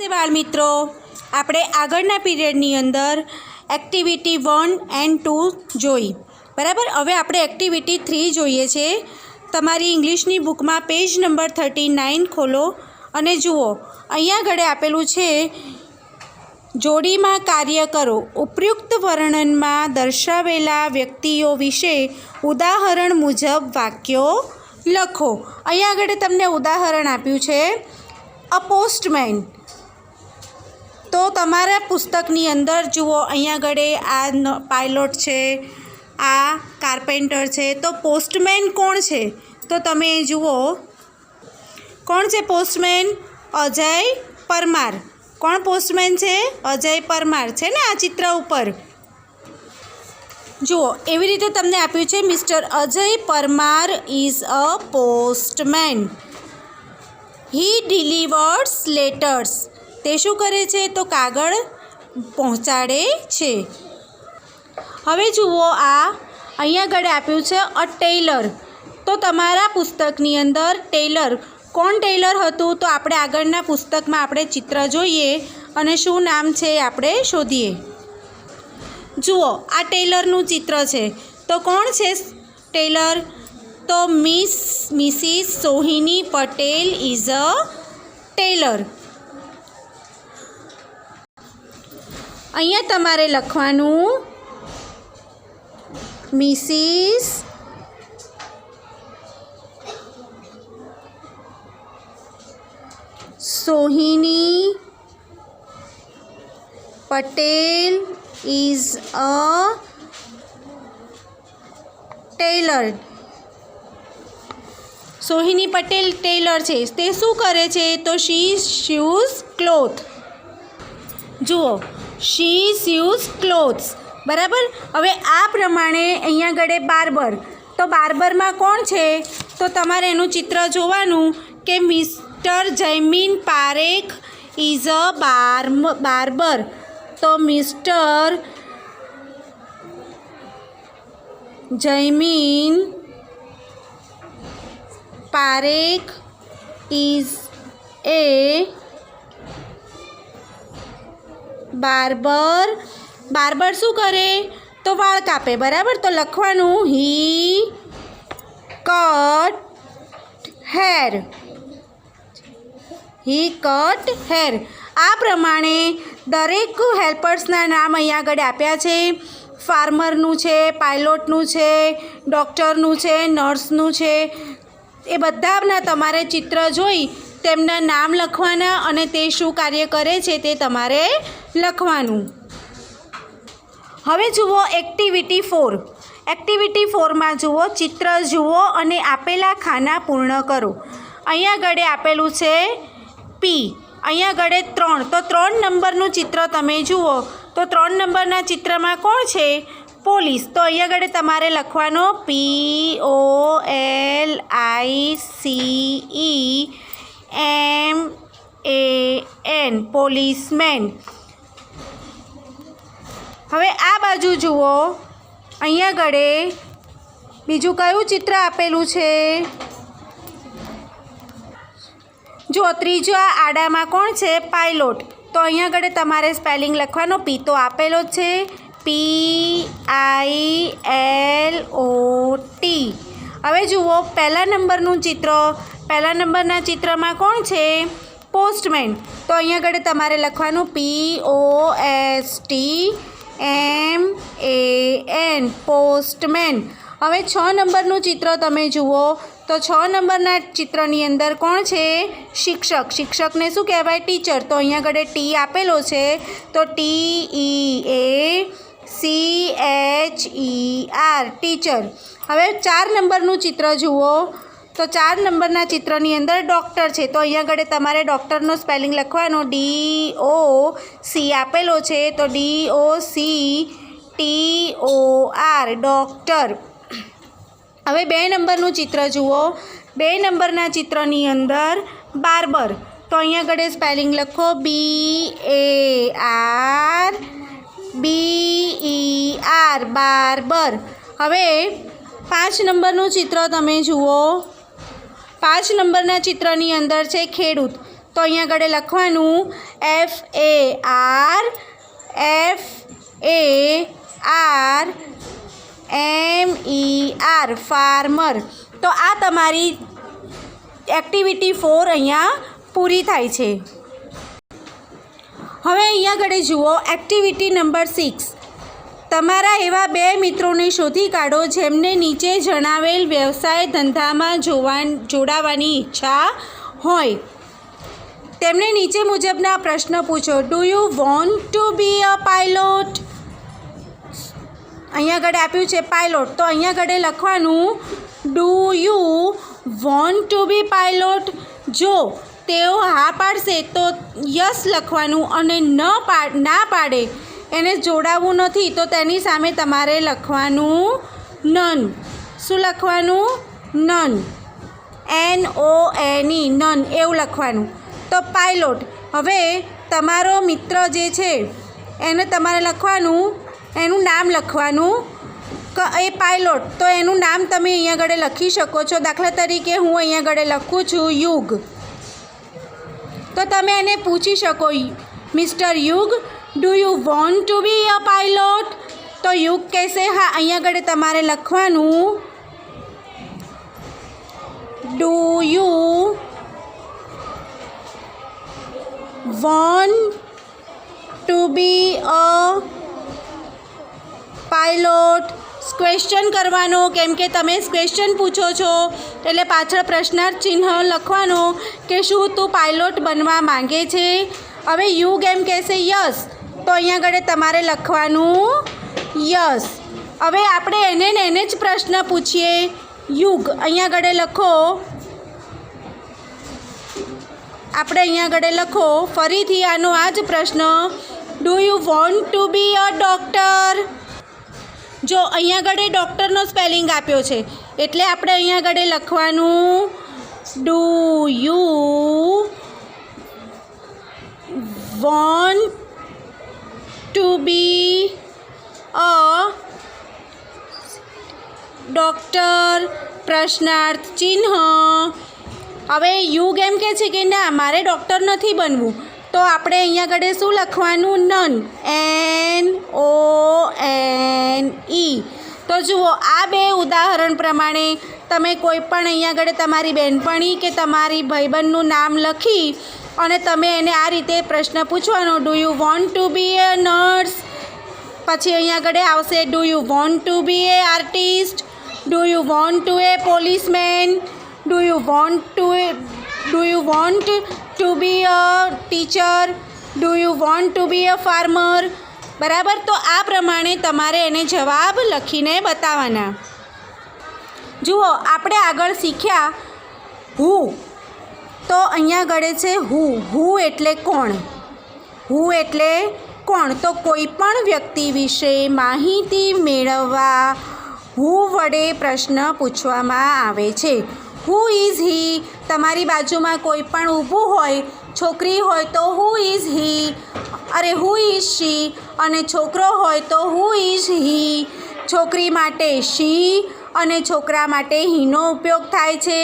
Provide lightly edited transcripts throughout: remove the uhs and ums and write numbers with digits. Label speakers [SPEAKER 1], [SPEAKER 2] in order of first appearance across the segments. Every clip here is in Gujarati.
[SPEAKER 1] નમસ્તે બાળ મિત્રો, આપણે આગળના પીરિયડની અંદર એક્ટિવિટી 1 and 2 જોઈ બરાબર. હવે આપણે એક્ટિવિટી 3 જોઈએ છે. તમારી ઇંગ્લિશની બુકમાં પેજ નંબર 39 ખોલો અને જુઓ. અહીંયા આગળ આપેલું છે જોડીમાં કાર્ય કરો. ઉપયુક્ત વર્ણનમાં દર્શાવેલા વ્યક્તિઓ વિશે ઉદાહરણ મુજબ વાક્યો લખો. અહીંયા આગળ તમને ઉદાહરણ આપ્યું છે અ પોસ્ટમેન. તો તમારા પુસ્તકની અંદર જુઓ, અહીંયા આગળ આ પાયલોટ છે, આ કાર્પેન્ટર છે. તો પોસ્ટમેન કોણ છે? તો તમે જુઓ, કોણ છે પોસ્ટમેન? અજય પરમાર. કોણ પોસ્ટમેન છે? અજય પરમાર છે ને આ ચિત્ર ઉપર જુઓ. એવી રીતે તમને આપ્યું છે mister Ajay Parmar is a postman. He delivers letters. તે શું કરે છે? તો કાગળ પહોંચાડે છે. હવે જુઓ, આ અહીંયા આગળ આપ્યું છે અ ટેલર. તો તમારા પુસ્તકની અંદર ટેલર, કોણ ટેલર હતું? તો આપણે આગળના પુસ્તકમાં આપણે ચિત્ર જોઈએ અને શું નામ છે આપણે શોધીએ. જુઓ, આ ટેલરનું ચિત્ર છે. તો કોણ છે ટેલર? તો Mrs Sohini Patel is a tailor. અહીંયા તમારે લખવાનું Mrs Sohini Patel is a tailor. Sohini Patel tailor છે. તે શું કરે છે? તો શી સ્યુઝ ક્લોથ. જુઓ, શી સ્યુઝ ક્લોથ્સ. બરાબર. હવે આ પ્રમાણે અહીંયા આગળ બાર્બર. તો બાર્બરમાં કોણ છે? તો તમારે એનું ચિત્ર જોવાનું કે Mr Jaymin Parekh is a barber. તો Mr Jaymin Parekh is a barber. Barber શું કરે? તો વાળ કાપે. બરાબર. તો લખવાનું he cut hair. He cut hair. આ પ્રમાણે દરેક હેલ્પર્સના નામ અહીંયા આગળ આપ્યા છે. ફાર્મરનું છે, પાયલોટનું છે, ડૉક્ટરનું છે, નર્સનું છે. એ બધાના તમારે ચિત્ર જોઈ તેમના નામ લખવાના અને તે શું કાર્ય કરે છે તે તમારે લખવાનું. હવે જુઓ એક્ટિવિટી 4. એક્ટિવિટી 4માં જુઓ, ચિત્ર જુઓ અને આપેલા ખાના પૂર્ણ કરો. અહીંયા આગળ આપેલું છે પી. અહીંયા આગળ 3. તો 3 નંબરનું ચિત્ર તમે જુઓ. તો 3 નંબરના ચિત્રમાં કોણ છે? પોલીસ. તો અહીંયા આગળ તમારે લખવાનો POLICEMAN પોલીસમેન. હવે આ બાજુ જુઓ, અહીંયા આગળ બીજું કયું ચિત્ર આપેલું છે? જો ત્રીજા આડામાં કોણ છે? પાયલોટ. તો અહીંયા આગળ તમારે સ્પેલિંગ લખવાનો. પી તો આપેલો જ છે, PILOT. હવે જુઓ પહેલા નંબરનું ચિત્ર. પહેલા નંબરના ચિત્રમાં કોણ છે? પોસ્ટમેન. તો અહીંયા આગળ તમારે લખવાનું POSTMAN પોસ્ટમેન. હવે 6 નંબરનું ચિત્ર તમે જુઓ. તો 6 નંબરના ચિત્રની અંદર કોણ છે? શિક્ષક. શિક્ષકને શું કહેવાય? ટીચર. તો અહીંયા આગળ ટી આપેલો છે. તો TEACHER ટીચર. હવે 4 નંબરનું ચિત્ર જુઓ. તો 4 નંબરના ચિત્રની અંદર ડૉક્ટર છે. તો અહીંયા આગળ તમારે ડૉક્ટરનો સ્પેલિંગ લખવાનો. DOC આપેલો છે. તો DOCTOR ડૉક્ટર. હવે 2 નંબરનું ચિત્ર જુઓ. 2 નંબરના ચિત્રની અંદર બાર્બર. તો અહીંયા આગળ સ્પેલિંગ લખો BARBER બાર્બર. હવે 5 નંબરનું ચિત્ર તમે જુઓ. 5 નંબરના ચિત્રની અંદર છે ખેડૂત. તો અહીંયા આગળ લખવાનું FARMER ફાર્મર. તો આ તમારી એક્ટિવિટી 4 અહીંયા પૂરી થાય છે. હવે અહીંયા આગળ જુઓ એક્ટિવિટી નંબર 6. તમારા એવા 2 મિત્રોને શોધી કાઢો જેમને નીચે જણાવેલ વ્યવસાય ધંધામાં જોડાવાની ઈચ્છા હોય. તેમને નીચે મુજબના પ્રશ્ન પૂછો. Do you want to be a pilot? અહીંયા આગળ આપ્યું છે પાયલોટ, તો અહીંયા આગળ લખવાનું do you want to be pilot. જો તેઓ હા પાડશે તો યસ લખવાનું, અને ના પાડે એને જોડાવવું નથી તો તેની સામે તમારે લખવાનું નન. શું લખવાનું? નન. NONE નન એવું લખવાનું. તો પાયલોટ. હવે તમારો મિત્ર જે છે એને તમારે લખવાનું, એનું નામ લખવાનું એ પાયલોટ. તો એનું નામ તમે અહીંયા આગળ લખી શકો છો. દાખલા તરીકે હું અહીંયા આગળ લખું છું યુગ. તો તમે એને પૂછી શકો, mister Yug, do you want to be a pilot? તો યુગ કહેશે હા. અહીંયા આગળ તમારે લખવાનું do you want to be a pilot. Question કરવાનો, કેમ કે તમે ક્વેશ્ચન પૂછો છો એટલે પાછળ પ્રશ્નાર્થ ચિહ્ન લખવાનો કે શું તું પાયલોટ બનવા માંગે છે. હવે યુગ એમ કહેશે યસ, તો અહીંયા આગળ તમારે લખવાનું યસ. હવે આપણે એને જ પ્રશ્ન પૂછીએ. યુગ અહીંયા આગળ લખો, આપણે અહીંયા આગળ લખો ફરીથી આનો આ જ પ્રશ્ન, do you want to be a doctor? જો અહીંયા આગળ ડૉક્ટરનો સ્પેલિંગ આપ્યો છે એટલે આપણે અહીંયા આગળ લખવાનું do you want to be a doctor પ્રશ્નાર્થ ચિહ્ન. હવે યુગ એમ કહે છે કે ના મારે ડૉક્ટર નથી બનવું, તો આપણે અહીંયા આગળ શું લખવાનું? નન. NONE. તો જુઓ આ 2 ઉદાહરણ પ્રમાણે તમે કોઈ પણ અહીંયા આગળ તમારી બહેનપણી કે તમારી ભાઈબંધનું નામ લખી અને તમે એને આ રીતે પ્રશ્ન પૂછવાનો, do you want to be a nurse? પછી અહીંયા આગળ આવશે do you want to be a artist? Do you want to a policeman? Do you want to be a teacher? Do you want to be a farmer? બરાબર. તો આ પ્રમાણે તમારે એને જવાબ લખીને બતાવવાના. જુઓ આપણે આગળ શીખ્યા હુ. તો અહીંયા આગળ છે હુ. હુ એટલે કોણ? હુ એટલે કોણ? તો કોઈ પણ વ્યક્તિ વિશે માહિતી મેળવવા હુ વડે પ્રશ્ન પૂછવામાં આવે છે. Who is he? તમારી બાજુમાં કોઈ પણ ઊભું હોય, છોકરી હોય તો હુ ઇઝ હી, અરે હુ ઇઝ શી, અને છોકરો હોય તો હુ ઇઝ હી. છોકરી માટે શી અને છોકરા માટે હીનો ઉપયોગ થાય છે.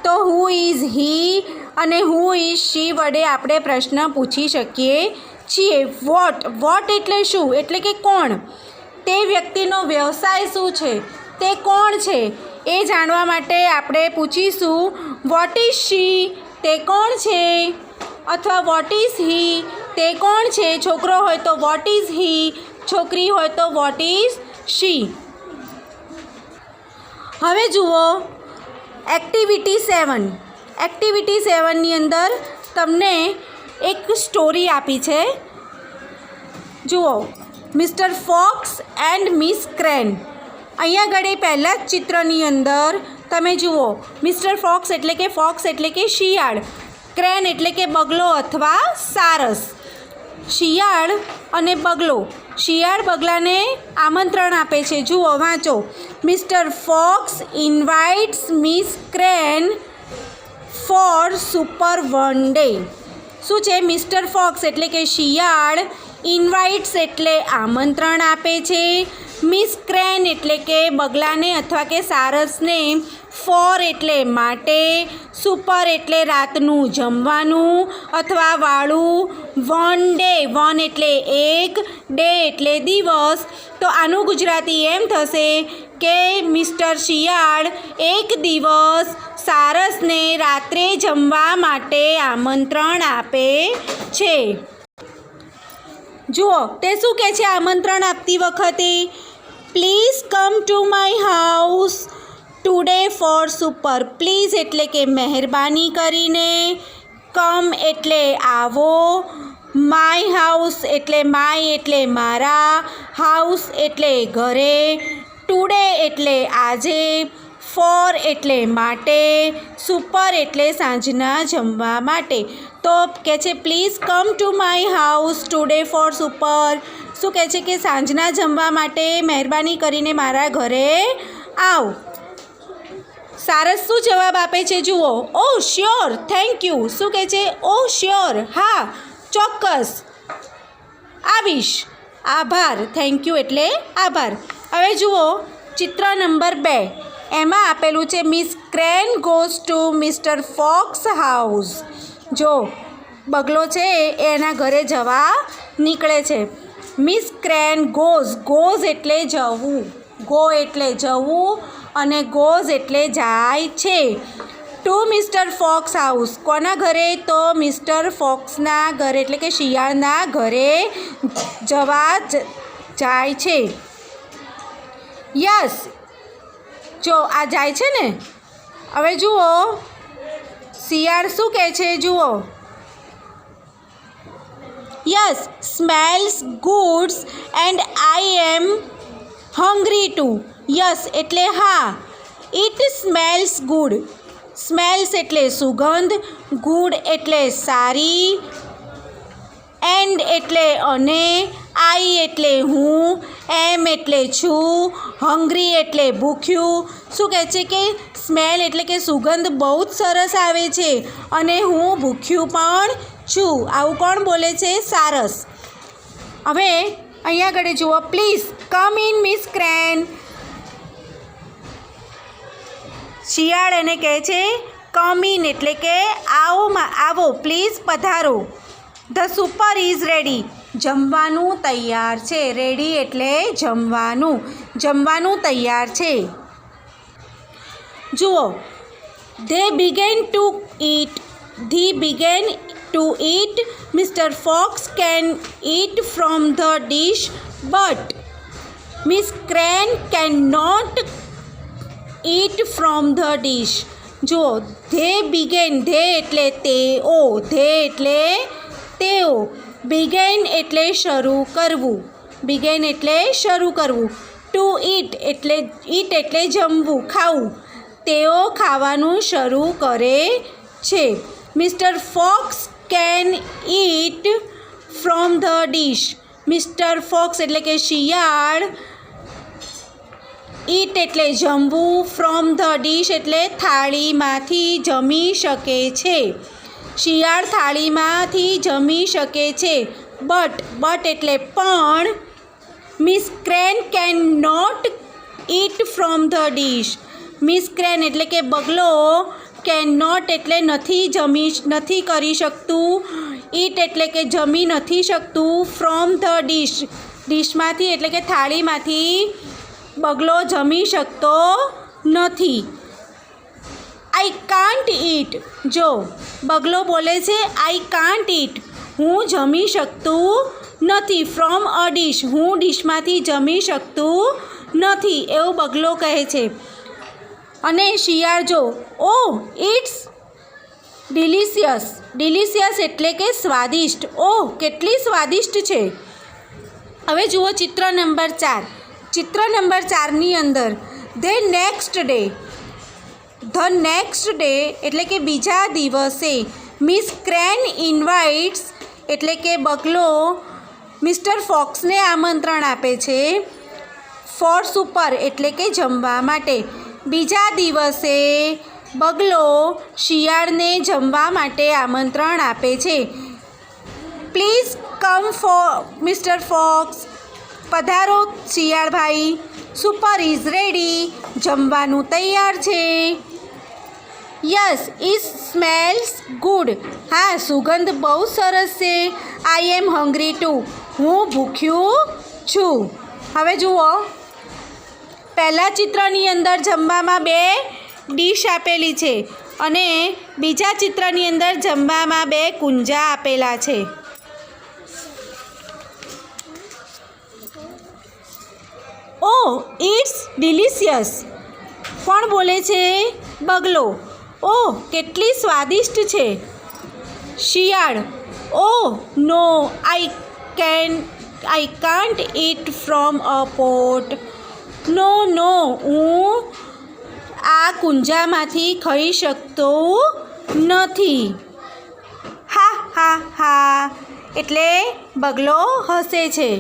[SPEAKER 1] તો હુ ઇઝ હી અને હુ ઇઝ શી વડે આપણે પ્રશ્ન પૂછી શકીએ છીએ. વોટ એટલે શું? એટલે કે કોણ? તે વ્યક્તિનો વ્યવસાય શું છે? તે કોણ છે? એ જાણવા માટે આપણે પૂછીશું વોટ ઇઝ શી? તે કોણ છે? અથવા વોટ ઇઝ હી? તે કોણ છે? છોકરો હોય તો વોટ ઇઝ હી, છોકરી હોય તો વોટ ઇઝ શી. હવે જુઓ એક્ટિવિટી 7. એક્ટિવિટી 7ની અંદર તમને એક સ્ટોરી આપી છે. જુઓ mister Fox and miss Crane. અહીંયા આગળ પહેલાં જ ચિત્રની અંદર તમે જુઓ મિસ્ટર ફોક્સ એટલે કે શિયાળ, ક્રેન એટલે કે બગલો અથવા સારસ. શિયાળ અને બગલો. શિયાળ બગલાને આમંત્રણ આપે છે. જુઓ વાંચો. Mister Fox invites miss Crane for supper one day. શું છે? મિસ્ટર ફોક્સ એટલે કે શિયાળ, ઇન્વાઇટ્સ એટલે આમંત્રણ આપે છે, મિસ ક્રેન એટલે કે બગલાને અથવા કે સારસને, ફોર એટલે માટે, સુપર એટલે રાતનું જમવાનું અથવા વાળું, વન ડે, વન એટલે એક, ડે એટલે દિવસ. તો આનું ગુજરાતી એમ થશે કે મિસ્ટર શિયાળ એક દિવસ સારસને રાત્રે જમવા માટે આમંત્રણ આપે છે. જુઓ તે શું કહે છે આમંત્રણ આપતી વખતે? Please come to my house today for supper. Please એટલે કે મહેરબાની કરીને, કમ એટલે આવો, માય હાઉસ એટલે માય એટલે મારા, હાઉસ એટલે ઘરે, ટુડે એટલે આજે, ફોર એટલે માટે, સુપર એટલે સાંજના જમવા માટે. તો કહે છે please come to my house today for supper. શું કહે છે કે સાંજના જમવા માટે મહેરબાની કરીને મારા ઘરે આવ. સારસ શું જવાબ આપે છે જુઓ? ઓ શ્યોર, થેન્ક યુ. શું કહે છે? ઓ શ્યોર, હા ચોક્કસ આવીશ, આભાર. થેન્ક યુ એટલે આભાર. હવે જુઓ ચિત્ર નંબર 2, એમાં આપેલું છે miss Crane goes to mister Fox house. જો બગલો છે એના ઘરે જવા નીકળે છે. મિસ ક્રેન ગોઝ, ગોઝ એટલે જવું, ગો એટલે જવું અને ગોઝ એટલે જાય છે. ટુ મિસ્ટર ફોક્સ હાઉસ, કોના ઘરે? તો મિસ્ટર ફોક્સના ઘરે એટલે કે શિયાળના ઘરે જવા જાય છે. યસ, જો આ જાય છે ને. હવે જુઓ શિયાળ શું કહે છે જુઓ? Yes, smells goods and I am hungry too. Yes એટલે હા, ઇટ સ્મેલ્સ ગુડ. સ્મેલ્સ એટલે સુગંધ, ગુડ એટલે સારી, એન્ડ એટલે અને, આઈ એટલે હું, એમ એટલે છું, હંગ્રી એટલે ભૂખ્યું. શું કહે છે કે સ્મેલ એટલે કે સુગંધ બહુ જ સરસ આવે છે અને હું ભૂખ્યું પણ છું. આવું કોણ બોલે છે? સારસ. હવે અહીંયા આગળ જુઓ, please come in miss Crane. શિયાળ એને કહે છે કમ ઇન એટલે કે આવો, પ્લીઝ પધારો. The super is ready. જમવાનું તૈયાર છે. રેડી એટલે જમવાનું, જમવાનું તૈયાર છે. જુઓ they began to eat. Mr. Fox can eat from the dish but Miss Crane cannot eat from the dish. જુઓ they began, they એટલે તેઓ, they એટલે તેઓ, began એટલે શરૂ કરવું, began એટલે શરૂ કરવું, to eat એટલે જમવું, ખાવું. તેઓ ખાવાનું શરૂ કરે છે. Mister Fox can eat from the dish. Mister Fox એટલે કે શિયાળ, ઇટ એટલે જમવું, ફ્રોમ ધ ડીશ એટલે થાળીમાંથી જમી શકે છે. શિયાળ થાળીમાંથી જમી શકે છે. બટ એટલે પણ, miss Crane can not eat from the dish. Miss Crane એટલે કે બગલો, કેન નોટ એટલે નથી કરી શકતું, ઇટ એટલે કે જમી નથી શકતું, ફ્રોમ ધ ડીશ, ડીશમાંથી એટલે કે થાળીમાંથી બગલો જમી શકતો નથી. આઈ કાન્ટ ઇટ. જો બગલો બોલે છે આઈ કાન્ટ ઇટ, હું જમી શકતું નથી, ફ્રોમ અ ડીશ, હું ડીશમાંથી જમી શકતું નથી, એવું બગલો કહે છે. અને શિયાળ જો, ઓ ઇટ્સ ડિલિશિયસ. ડિલિશિયસ એટલે કે સ્વાદિષ્ટ. ઓહ કેટલી સ્વાદિષ્ટ છે. હવે જુઓ ચિત્ર નંબર 4. ચિત્ર નંબર 4ની અંદર ધ નેક્સ્ટ ડે એટલે કે બીજા દિવસે, મિસ ક્રેન ઇન્વાઇટ્સ એટલે કે બગલો મિસ્ટર ફોક્સને આમંત્રણ આપે છે, ફોર સુપર એટલે કે જમવા માટે. બીજા દિવસે બગલો શિયાળને જમવા માટે આમંત્રણ આપે છે. Please come for mister Fox. પધારો શિયાળભાઈ, સુપર ઇઝ રેડી, જમવાનું તૈયાર છે. Yes, it smells good. હા, સુગંધ બહુ સરસ છે. I am hungry too. હું ભૂખ્યું છું. હવે જુઓ, પહેલાં ચિત્રની અંદર જમવામાં 2 ડીશ આપેલી છે અને બીજા ચિત્રની અંદર જમવામાં 2 કુંજા આપેલા છે. Oh, it's delicious. કોણ બોલે છે? બગલો. ઓહ, કેટલી સ્વાદિષ્ટ છે. શિયાળ. Oh no, I can't eat from a pot. No, હું આ કુંજામાંથી ખાઈ શકતો નથી. હા હા હા, એટલે બગલો હસે છે.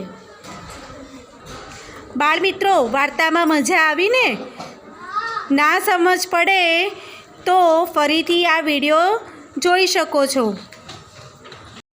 [SPEAKER 1] બાળમિત્રો, વાર્તામાં મજા આવીને? ના સમજ પડે તો ફરીથી આ વિડીયો જોઈ શકો છો.